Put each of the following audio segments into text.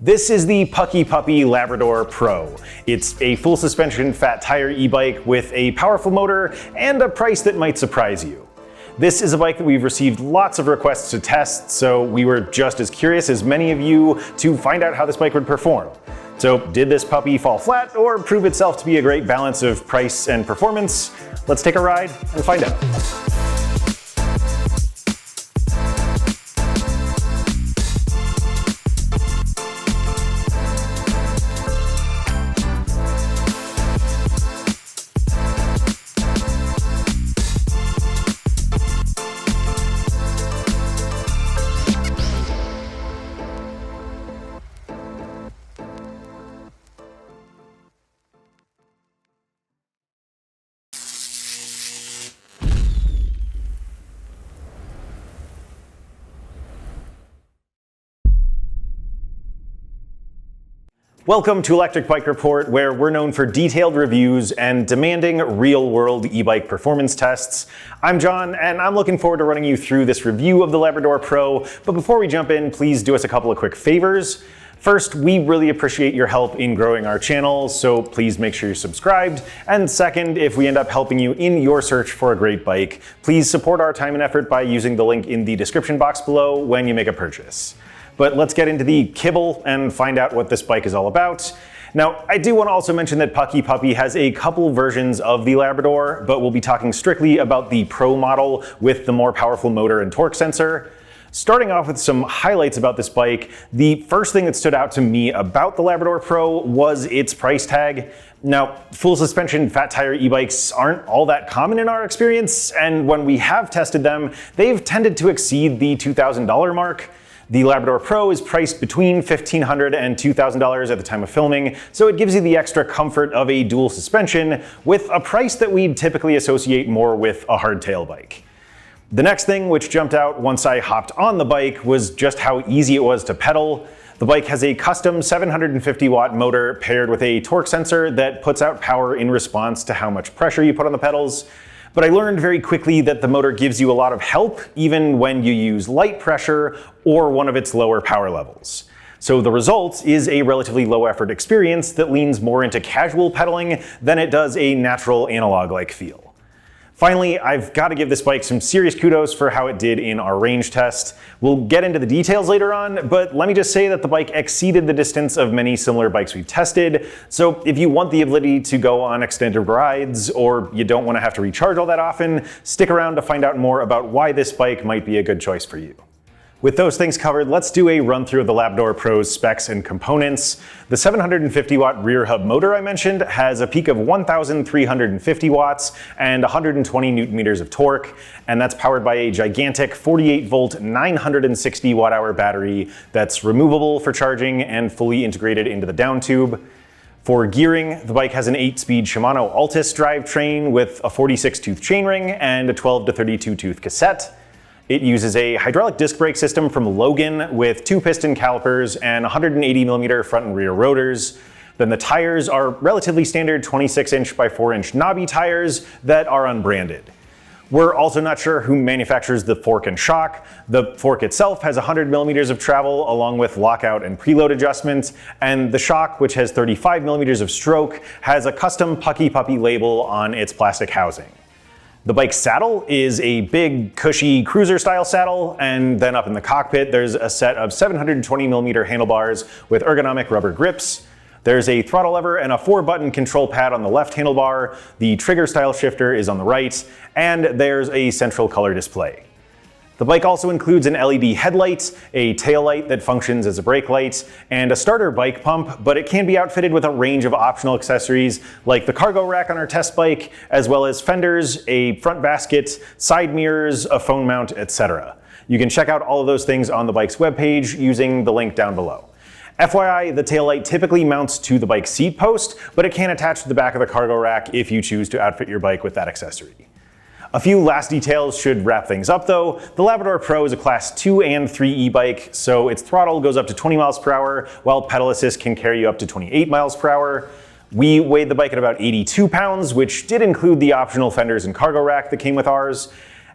This is the Puckipuppy Labrador Pro. It's a full suspension fat tire e-bike with a powerful motor and a price that might surprise you. This is a bike that we've received lots of requests to test, so we were just as curious as many of you to find out how this bike would perform. So did this puppy fall flat or prove itself to be a great balance of price and performance? Let's take a ride and find out. Welcome to Electric Bike Report, where we're known for detailed reviews and demanding real-world e-bike performance tests. I'm John, and I'm looking forward to running you through this review of the Labrador Pro. But before we jump in, please do us a couple of quick favors. First, we really appreciate your help in growing our channel, so please make sure you're subscribed. And second, if we end up helping you in your search for a great bike, please support our time and effort by using the link in the description box below when you make a purchase. But let's get into the kibble and find out what this bike is all about. Now, I do want to also mention that Puckipuppy has a couple versions of the Labrador, but we'll be talking strictly about the Pro model with the more powerful motor and torque sensor. Starting off with some highlights about this bike, the first thing that stood out to me about the Labrador Pro was its price tag. Now, full suspension fat tire e-bikes aren't all that common in our experience, and when we have tested them, they've tended to exceed the $2,000 mark. The Labrador Pro is priced between $1,500 and $2,000 at the time of filming, so it gives you the extra comfort of a dual suspension with a price that we'd typically associate more with a hardtail bike. The next thing which jumped out once I hopped on the bike was just how easy it was to pedal. The bike has a custom 750 watt motor paired with a torque sensor that puts out power in response to how much pressure you put on the pedals. But I learned very quickly that the motor gives you a lot of help even when you use light pressure or one of its lower power levels. So the result is a relatively low effort experience that leans more into casual pedaling than it does a natural analog-like feel. Finally, I've got to give this bike some serious kudos for how it did in our range test. We'll get into the details later on, but let me just say that the bike exceeded the distance of many similar bikes we've tested. So if you want the ability to go on extended rides, or you don't want to have to recharge all that often, stick around to find out more about why this bike might be a good choice for you. With those things covered, let's do a run through of the Labrador Pro's specs and components. The 750 watt rear hub motor I mentioned has a peak of 1,350 watts and 120 newton meters of torque, and that's powered by a gigantic 48 volt 960 watt hour battery that's removable for charging and fully integrated into the down tube. For gearing, the bike has an 8-speed Shimano Altus drivetrain with a 46 tooth chainring and a 12 to 32 tooth cassette. It uses a hydraulic disc brake system from Logan with 2 piston calipers and 180mm front and rear rotors. Then the tires are relatively standard 26-inch by 4-inch knobby tires that are unbranded. We're also not sure who manufactures the fork and shock. The fork itself has 100mm of travel along with lockout and preload adjustments, and the shock, which has 35mm of stroke, has a custom Puckipuppy label on its plastic housing. The bike's saddle is a big, cushy cruiser-style saddle, and then up in the cockpit there's a set of 720mm handlebars with ergonomic rubber grips. There's a throttle lever and a 4-button control pad on the left handlebar, the trigger-style shifter is on the right, and there's a central color display. The bike also includes an LED headlight, a tail light that functions as a brake light, and a starter bike pump, but it can be outfitted with a range of optional accessories like the cargo rack on our test bike, as well as fenders, a front basket, side mirrors, a phone mount, etc. You can check out all of those things on the bike's webpage using the link down below. FYI, the taillight typically mounts to the bike's seat post, but it can attach to the back of the cargo rack if you choose to outfit your bike with that accessory. A few last details should wrap things up though. The Labrador Pro is a class 2 and 3 e-bike, so its throttle goes up to 20 miles per hour, while pedal assist can carry you up to 28 miles per hour. We weighed the bike at about 82 pounds, which did include the optional fenders and cargo rack that came with ours.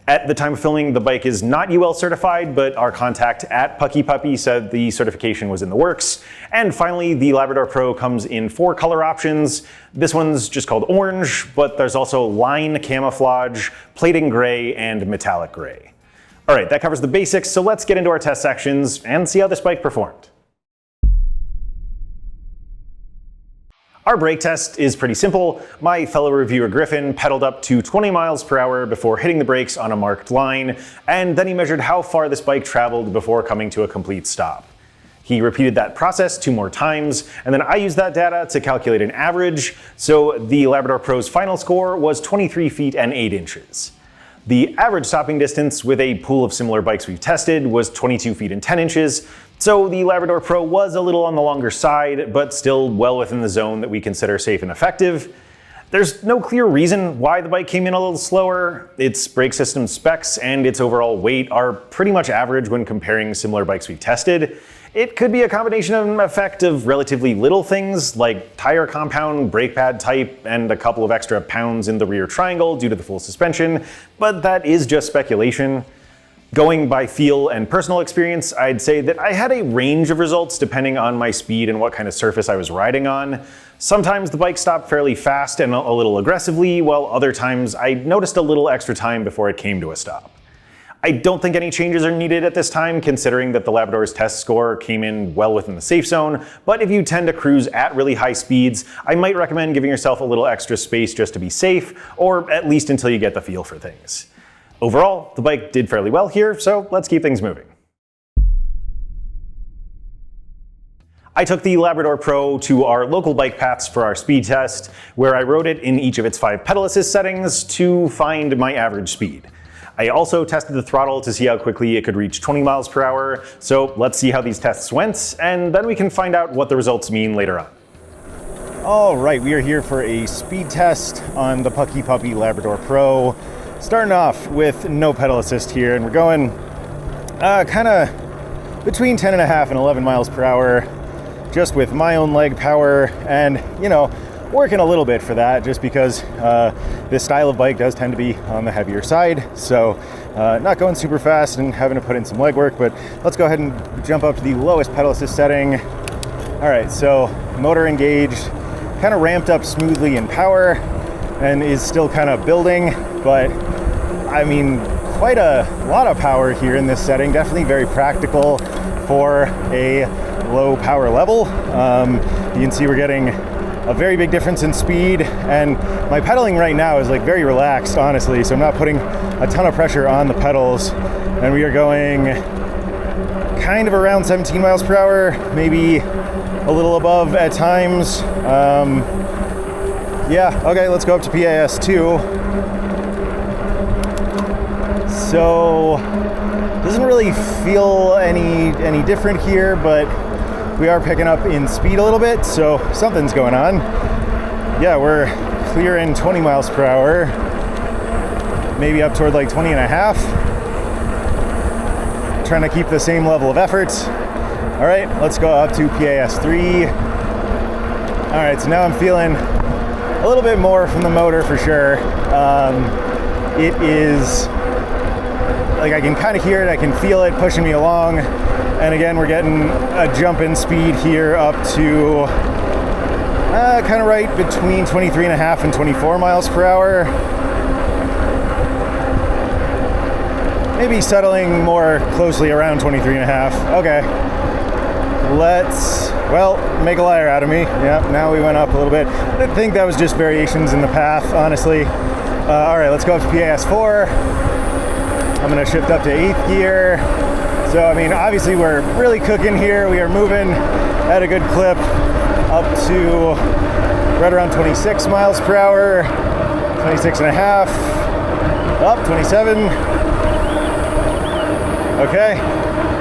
At the time of filming, the bike is not UL certified, but our contact at Puckipuppy said the certification was in the works. And finally, the Labrador Pro comes in 4 color options. This one's just called orange, but there's also line camouflage, plating gray, and metallic gray. All right, that covers the basics, so let's get into our test sections and see how this bike performed. Our brake test is pretty simple. My fellow reviewer Griffin pedaled up to 20 miles per hour before hitting the brakes on a marked line, and then he measured how far this bike traveled before coming to a complete stop. He repeated that process 2 more times, and then I used that data to calculate an average, so the Labrador Pro's final score was 23 feet and 8 inches. The average stopping distance with a pool of similar bikes we've tested was 22 feet and 10 inches, so the Labrador Pro was a little on the longer side, but still well within the zone that we consider safe and effective. There's no clear reason why the bike came in a little slower. Its brake system specs and its overall weight are pretty much average when comparing similar bikes we've tested. It could be a combination of an effect of relatively little things like tire compound, brake pad type, and a couple of extra pounds in the rear triangle due to the full suspension, but that is just speculation. Going by feel and personal experience, I'd say that I had a range of results depending on my speed and what kind of surface I was riding on. Sometimes the bike stopped fairly fast and a little aggressively, while other times I noticed a little extra time before it came to a stop. I don't think any changes are needed at this time, considering that the Labrador's test score came in well within the safe zone, but if you tend to cruise at really high speeds, I might recommend giving yourself a little extra space just to be safe, or at least until you get the feel for things. Overall, the bike did fairly well here, so let's keep things moving. I took the Labrador Pro to our local bike paths for our speed test, where I rode it in each of its 5 pedal assist settings to find my average speed. I also tested the throttle to see how quickly it could reach 20 miles per hour, so let's see how these tests went, and then we can find out what the results mean later on. All right, we are here for a speed test on the Puckipuppy Labrador Pro. Starting off with no pedal assist here, and we're going kind of between 10.5 and 11 miles per hour, just with my own leg power, and working a little bit for that, just because this style of bike does tend to be on the heavier side, so not going super fast and having to put in some leg work. But let's go ahead and jump up to the lowest pedal assist setting. All right, so motor engaged, kind of ramped up smoothly in power, and is still kind of building, but I mean, quite a lot of power here in this setting. Definitely very practical for a low power level. You can see we're getting a very big difference in speed, and my pedaling right now is like very relaxed, honestly, so I'm not putting a ton of pressure on the pedals, and we are going kind of around 17 miles per hour, maybe a little above at times. Yeah, okay, let's go up to PAS 2. So, doesn't really feel any different here, but we are picking up in speed a little bit, so something's going on. Yeah, we're clearing 20 miles per hour, maybe up toward like 20 and a half. Trying to keep the same level of effort. All right, let's go up to PAS 3. All right, so now I'm feeling a little bit more from the motor for sure. It is, like, I can kind of hear it, I can feel it pushing me along. And again, we're getting a jump in speed here up to kind of right between 23.5 and 24 miles per hour. Maybe settling more closely around 23.5. Okay. Let's, well, make a liar out of me. Yeah, now we went up a little bit. I think that was just variations in the path, honestly. All right, let's go up to PAS 4. I'm gonna shift up to 8th gear. So, I mean, obviously we're really cooking here. We are moving at a good clip up to right around 26 miles per hour, 26 and a half, up 27. Okay,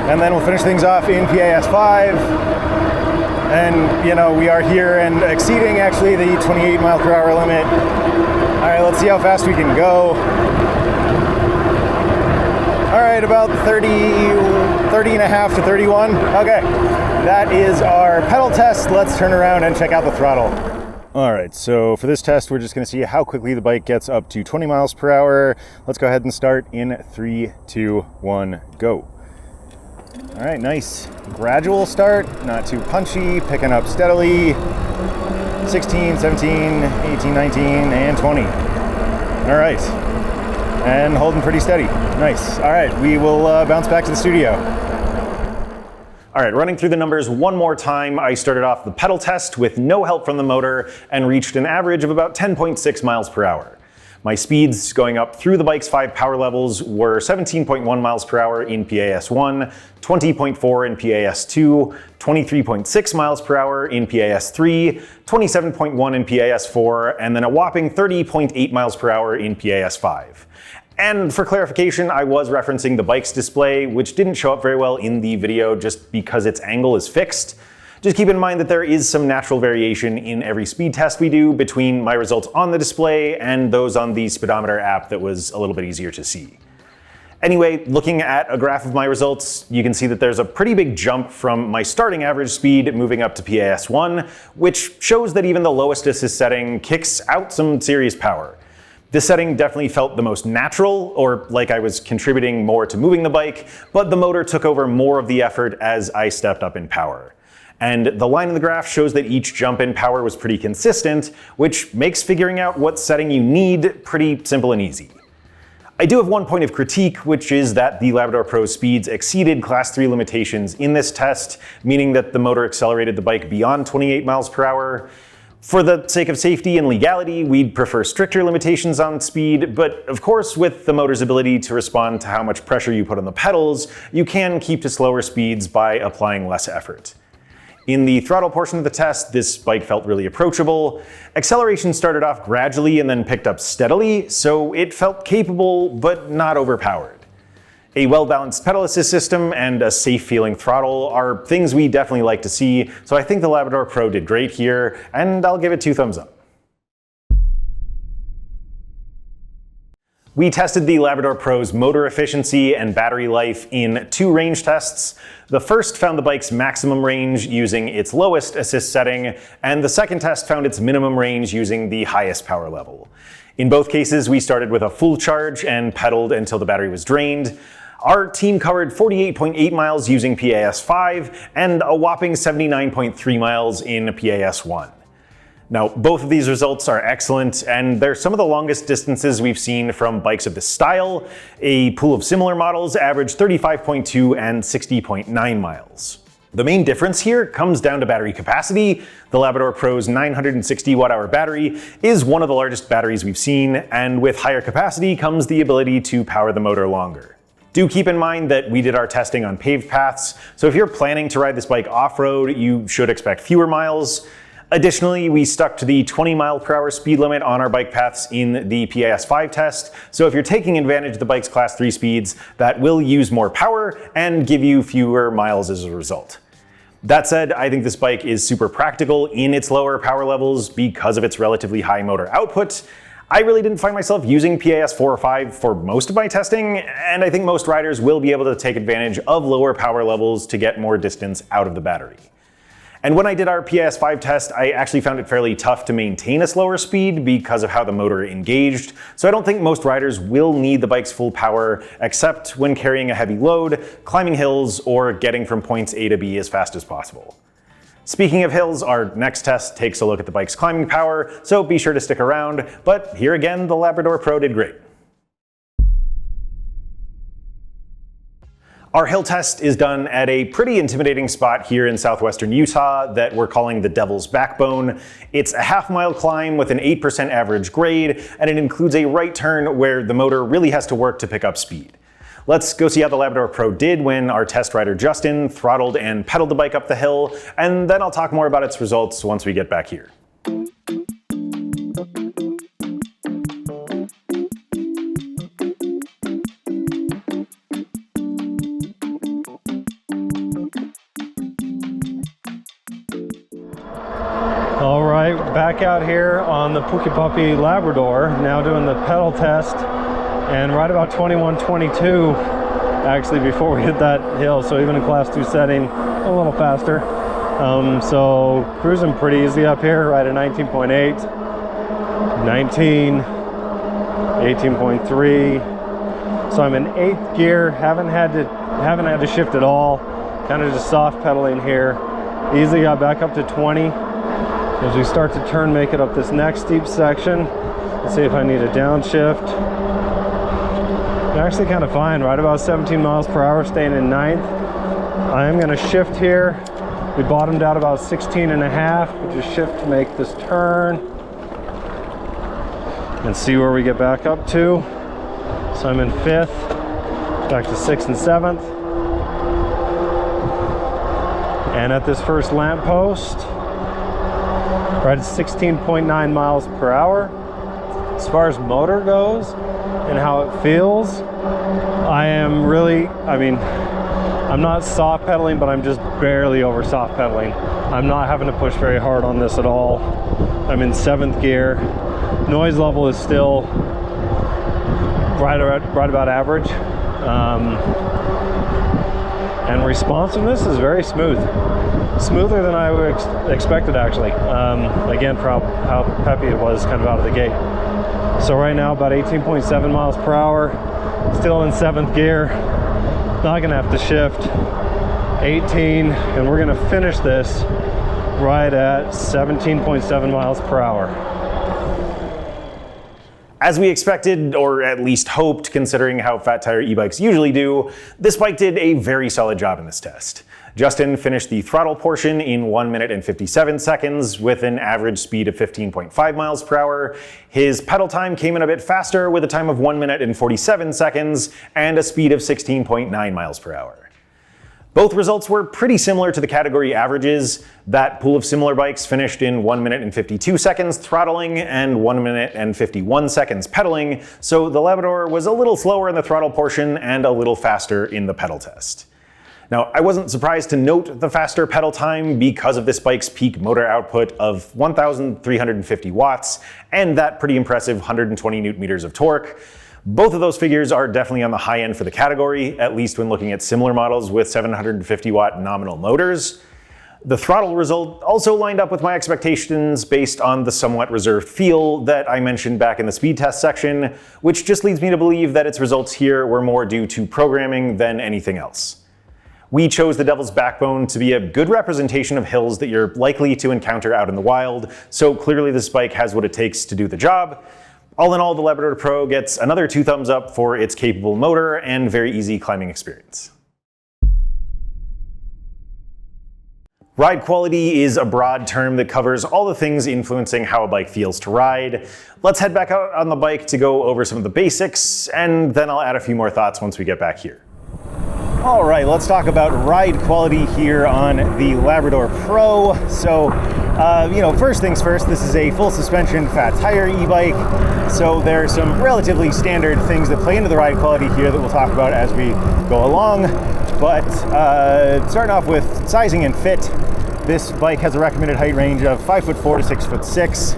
and then we'll finish things off in PAS 5. And, we are here and exceeding actually the 28 mile per hour limit. All right, let's see how fast we can go. All right, about 30 and a half to 31. Okay, that is our pedal test. Let's turn around and check out the throttle. All right, so for this test, we're just gonna see how quickly the bike gets up to 20 miles per hour. Let's go ahead and start in 3, 2, 1, go. All right, nice. Gradual start, not too punchy, picking up steadily. 16, 17, 18, 19, and 20. All right, and holding pretty steady. Nice. All right, we will bounce back to the studio. All right, running through the numbers one more time, I started off the pedal test with no help from the motor and reached an average of about 10.6 miles per hour. My speeds going up through the bike's 5 power levels were 17.1 miles per hour in PAS1, 20.4 in PAS2, 23.6 miles per hour in PAS3, 27.1 in PAS4, and then a whopping 30.8 miles per hour in PAS5. And for clarification, I was referencing the bike's display, which didn't show up very well in the video just because its angle is fixed. Just keep in mind that there is some natural variation in every speed test we do between my results on the display and those on the speedometer app that was a little bit easier to see. Anyway, looking at a graph of my results, you can see that there's a pretty big jump from my starting average speed moving up to PAS1, which shows that even the lowest assist setting kicks out some serious power. This setting definitely felt the most natural, or like I was contributing more to moving the bike, but the motor took over more of the effort as I stepped up in power. And the line in the graph shows that each jump in power was pretty consistent, which makes figuring out what setting you need pretty simple and easy. I do have one point of critique, which is that the Labrador Pro's speeds exceeded Class 3 limitations in this test, meaning that the motor accelerated the bike beyond 28 miles per hour. For the sake of safety and legality, we'd prefer stricter limitations on speed, but of course with the motor's ability to respond to how much pressure you put on the pedals, you can keep to slower speeds by applying less effort. In the throttle portion of the test, this bike felt really approachable. Acceleration started off gradually and then picked up steadily, so it felt capable but not overpowered. A well-balanced pedal assist system and a safe-feeling throttle are things we definitely like to see, so I think the Labrador Pro did great here, and I'll give it 2 thumbs up. We tested the Labrador Pro's motor efficiency and battery life in 2 range tests. The first found the bike's maximum range using its lowest assist setting, and the second test found its minimum range using the highest power level. In both cases, we started with a full charge and pedaled until the battery was drained. Our team covered 48.8 miles using PAS5 and a whopping 79.3 miles in PAS1. Now, both of these results are excellent, and they're some of the longest distances we've seen from bikes of this style. A pool of similar models averaged 35.2 and 60.9 miles. The main difference here comes down to battery capacity. The Labrador Pro's 960 watt-hour battery is one of the largest batteries we've seen, and with higher capacity comes the ability to power the motor longer. Do keep in mind that we did our testing on paved paths, so if you're planning to ride this bike off-road, you should expect fewer miles. Additionally, we stuck to the 20 mile per hour speed limit on our bike paths in the PAS5 test, so if you're taking advantage of the bike's Class 3 speeds, that will use more power and give you fewer miles as a result. That said, I think this bike is super practical in its lower power levels because of its relatively high motor output. I really didn't find myself using PAS4 or 5 for most of my testing, and I think most riders will be able to take advantage of lower power levels to get more distance out of the battery. And when I did our PAS5 test, I actually found it fairly tough to maintain a slower speed because of how the motor engaged, so I don't think most riders will need the bike's full power except when carrying a heavy load, climbing hills, or getting from points A to B as fast as possible. Speaking of hills, our next test takes a look at the bike's climbing power, so be sure to stick around, but here again, the Labrador Pro did great. Our hill test is done at a pretty intimidating spot here in southwestern Utah that we're calling the Devil's Backbone. It's a half-mile climb with an 8% average grade, and it includes a right turn where the motor really has to work to pick up speed. Let's go see how the Labrador Pro did when our test rider Justin throttled and pedaled the bike up the hill, and then I'll talk more about its results once we get back here. All right, back out here on the Puckipuppy Labrador, now doing the pedal test, and right about 21:22 actually before we hit that hill, so even in Class 2 setting, a little faster. So cruising pretty easy up here, right at 19.8, 19, 18.3. So I'm in 8th gear, haven't had to shift at all, kind of just soft pedaling here. Easily got back up to 20. As we start to turn, make it up this next steep section. Let's see if I need a downshift. Actually kind of fine, right about 17 miles per hour, staying in 9th. I am gonna shift here. We bottomed out about 16 and a half. We just shift to make this turn and see where we get back up to. So I'm in 5th, back to 6th and 7th. And at this first lamp post, right at 16.9 miles per hour. As far as motor goes and how it feels, I'm not soft pedaling, but I'm just barely over soft pedaling. I'm not having to push very hard on this at all. I'm in 7th gear. Noise level is still right about average. And responsiveness is very smooth. Smoother than I expected, actually. Again, for how peppy it was kind of out of the gate. So right now, about 18.7 miles per hour, still in 7th gear. Not gonna have to shift. 18, and we're gonna finish this right at 17.7 miles per hour. As we expected, or at least hoped, considering how fat tire e-bikes usually do, this bike did a very solid job in this test. Justin finished the throttle portion in 1 minute and 57 seconds with an average speed of 15.5 miles per hour. His pedal time came in a bit faster with a time of 1 minute and 47 seconds and a speed of 16.9 miles per hour. Both results were pretty similar to the category averages. That pool of similar bikes finished in 1 minute and 52 seconds throttling and 1 minute and 51 seconds pedaling, so the Labrador was a little slower in the throttle portion and a little faster in the pedal test. Now, I wasn't surprised to note the faster pedal time because of this bike's peak motor output of 1,350 watts and that pretty impressive 120 newton meters of torque. Both of those figures are definitely on the high end for the category, at least when looking at similar models with 750 watt nominal motors. The throttle result also lined up with my expectations based on the somewhat reserved feel that I mentioned back in the speed test section, which just leads me to believe that its results here were more due to programming than anything else. We chose the Devil's Backbone to be a good representation of hills that you're likely to encounter out in the wild, so clearly this bike has what it takes to do the job. All in all, the Labrador Pro gets another 2 thumbs up for its capable motor and very easy climbing experience. Ride quality is a broad term that covers all the things influencing how a bike feels to ride. Let's head back out on the bike to go over some of the basics, and then I'll add a few more thoughts once we get back here. All right, let's talk about ride quality here on the Labrador Pro. So, first things first, this is a full suspension fat tire e-bike. So there are some relatively standard things that play into the ride quality here that we'll talk about as we go along. But starting off with sizing and fit, this bike has a recommended height range of 5'4" to 6'6".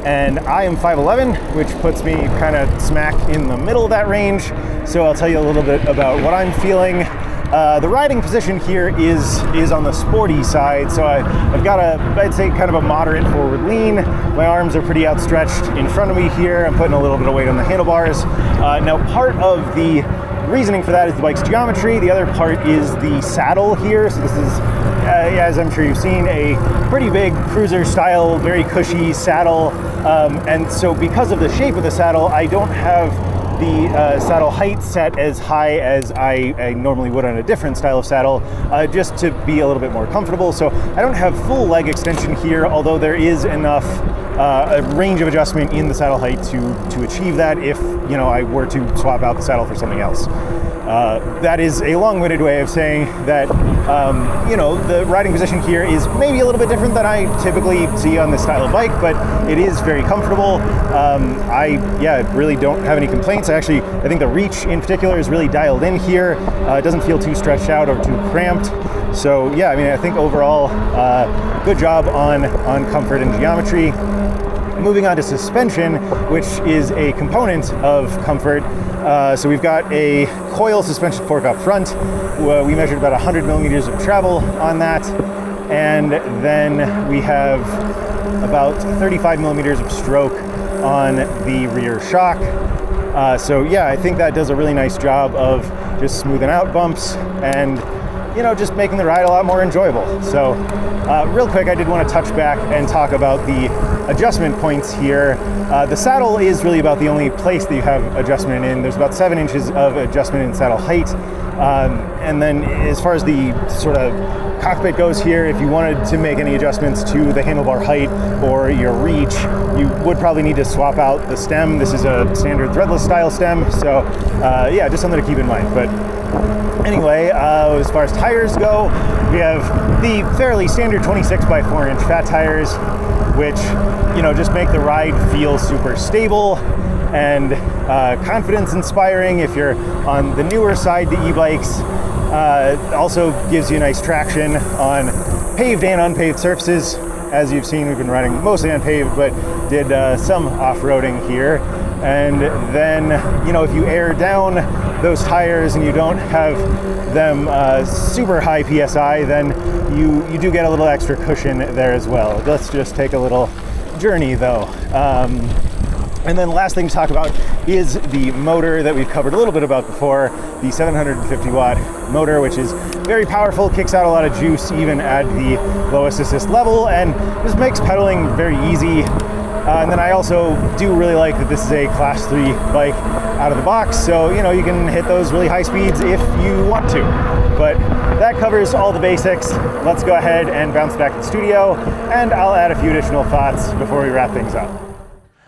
And I am 5'11", which puts me kind of smack in the middle of that range. So I'll tell you a little bit about what I'm feeling. The riding position here is on the sporty side. So I've got I'd say kind of a moderate forward lean. My arms are pretty outstretched in front of me here. I'm putting a little bit of weight on the handlebars. Now part of the reasoning for that is the bike's geometry. The other part is the saddle here. So this is, as I'm sure you've seen, a pretty big cruiser style, very cushy saddle. And so because of the shape of the saddle, I don't have the saddle height set as high as I normally would on a different style of saddle, just to be a little bit more comfortable. So I don't have full leg extension here, although there is enough a range of adjustment in the saddle height to achieve that if I were to swap out the saddle for something else. That is a long-winded way of saying that the riding position here is maybe a little bit different than I typically see on this style of bike, but it is very comfortable. I really don't have any complaints. I think the reach in particular is really dialed in here. It doesn't feel too stretched out or too cramped. So yeah, I think overall, good job on comfort and geometry. Moving on to suspension, which is a component of comfort. So we've got a coil suspension fork up front. We measured about 100 millimeters of travel on that. and then we have about 35 millimeters of stroke on the rear shock. So yeah, I think that does a really nice job of just smoothing out bumps and, you know, just making the ride a lot more enjoyable. So real quick, I did want to touch back and talk about the adjustment points here. The saddle is really about the only place that you have adjustment in. There's about 7 inches of adjustment in saddle height. And then as far as the sort of cockpit goes here, if you wanted to make any adjustments to the handlebar height or your reach, you would probably need to swap out the stem. This is a standard threadless style stem, so yeah, just something to keep in mind. But anyway, as far as tires go, we have the fairly standard 26 by 4 inch fat tires, which, you know, just make the ride feel super stable and confidence inspiring if you're on the newer side to e-bikes. Also gives you nice traction on paved and unpaved surfaces. As you've seen, we've been riding mostly unpaved, but did some off-roading here. And then, you know, if you air down those tires and you don't have them super high PSI, then you do get a little extra cushion there as well. Let's just take a little journey though. And then last thing to talk about is the motor that we've covered a little bit about before, the 750 watt motor, which is very powerful, kicks out a lot of juice even at the lowest assist level, and just makes pedaling very easy. And then I also do really like that this is a class 3 bike out of the box, so you know, you can hit those really high speeds if you want to. But that covers all the basics. Let's go ahead and bounce back to the studio, and I'll add a few additional thoughts before we wrap things up.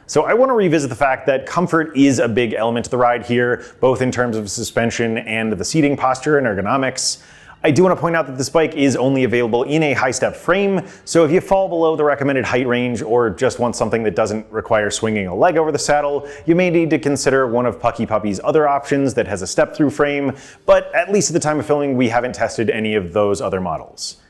So I want to revisit the fact that comfort is a big element to the ride here, both in terms of suspension and the seating posture and ergonomics. I do want to point out that this bike is only available in a high-step frame, so if you fall below the recommended height range or just want something that doesn't require swinging a leg over the saddle, you may need to consider one of Puckipuppy's other options that has a step-through frame, but at least at the time of filming, we haven't tested any of those other models.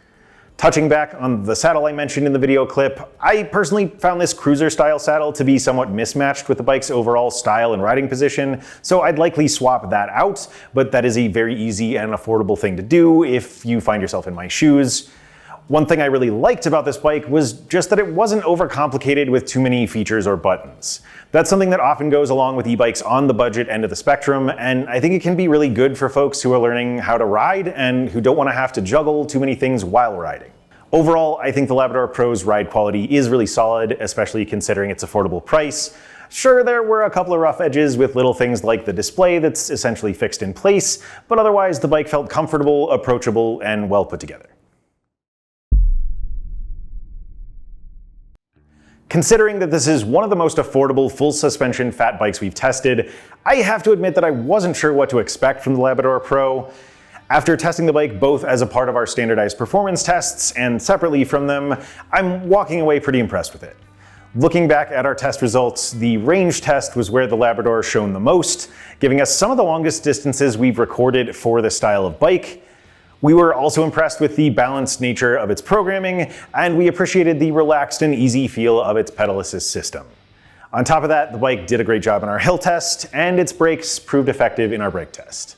Touching back on the saddle I mentioned in the video clip, I personally found this cruiser style saddle to be somewhat mismatched with the bike's overall style and riding position, so I'd likely swap that out, but that is a very easy and affordable thing to do if you find yourself in my shoes. One thing I really liked about this bike was just that it wasn't overcomplicated with too many features or buttons. That's something that often goes along with e-bikes on the budget end of the spectrum, and I think it can be really good for folks who are learning how to ride and who don't want to have to juggle too many things while riding. Overall, I think the Labrador Pro's ride quality is really solid, especially considering its affordable price. Sure, there were a couple of rough edges with little things like the display that's essentially fixed in place, but otherwise the bike felt comfortable, approachable, and well put together. Considering that this is one of the most affordable full suspension fat bikes we've tested, I have to admit that I wasn't sure what to expect from the Labrador Pro. After testing the bike both as a part of our standardized performance tests and separately from them, I'm walking away pretty impressed with it. Looking back at our test results, the range test was where the Labrador shone the most, giving us some of the longest distances we've recorded for this style of bike. We were also impressed with the balanced nature of its programming, and we appreciated the relaxed and easy feel of its pedal assist system. On top of that, the bike did a great job in our hill test, and its brakes proved effective in our brake test.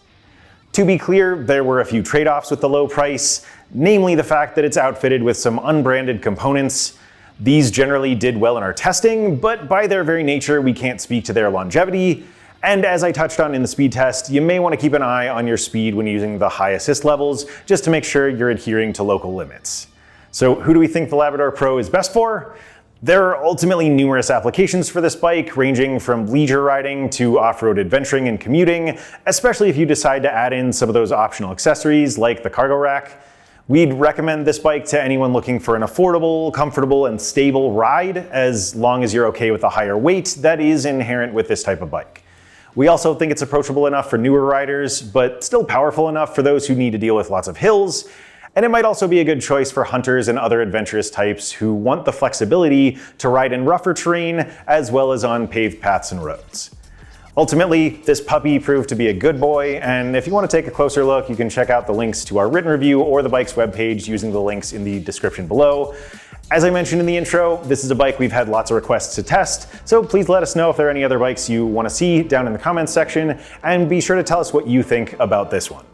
To be clear, there were a few trade-offs with the low price, namely the fact that it's outfitted with some unbranded components. These generally did well in our testing, but by their very nature, we can't speak to their longevity. And as I touched on in the speed test, you may want to keep an eye on your speed when using the high assist levels, just to make sure you're adhering to local limits. So who do we think the Labrador Pro is best for? There are ultimately numerous applications for this bike, ranging from leisure riding to off-road adventuring and commuting, especially if you decide to add in some of those optional accessories like the cargo rack. We'd recommend this bike to anyone looking for an affordable, comfortable, and stable ride, as long as you're okay with the higher weight that is inherent with this type of bike. We also think it's approachable enough for newer riders, but still powerful enough for those who need to deal with lots of hills. And it might also be a good choice for hunters and other adventurous types who want the flexibility to ride in rougher terrain as well as on paved paths and roads. Ultimately, this puppy proved to be a good boy, and if you want to take a closer look, you can check out the links to our written review or the bike's webpage using the links in the description below. As I mentioned in the intro, this is a bike we've had lots of requests to test, so please let us know if there are any other bikes you want to see down in the comments section, and be sure to tell us what you think about this one.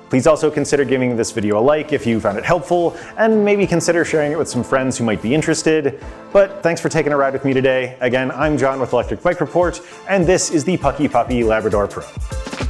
Please also consider giving this video a like if you found it helpful, and maybe consider sharing it with some friends who might be interested. But thanks for taking a ride with me today. Again, I'm John with Electric Bike Report, and this is the Puckipuppy Labrador Pro.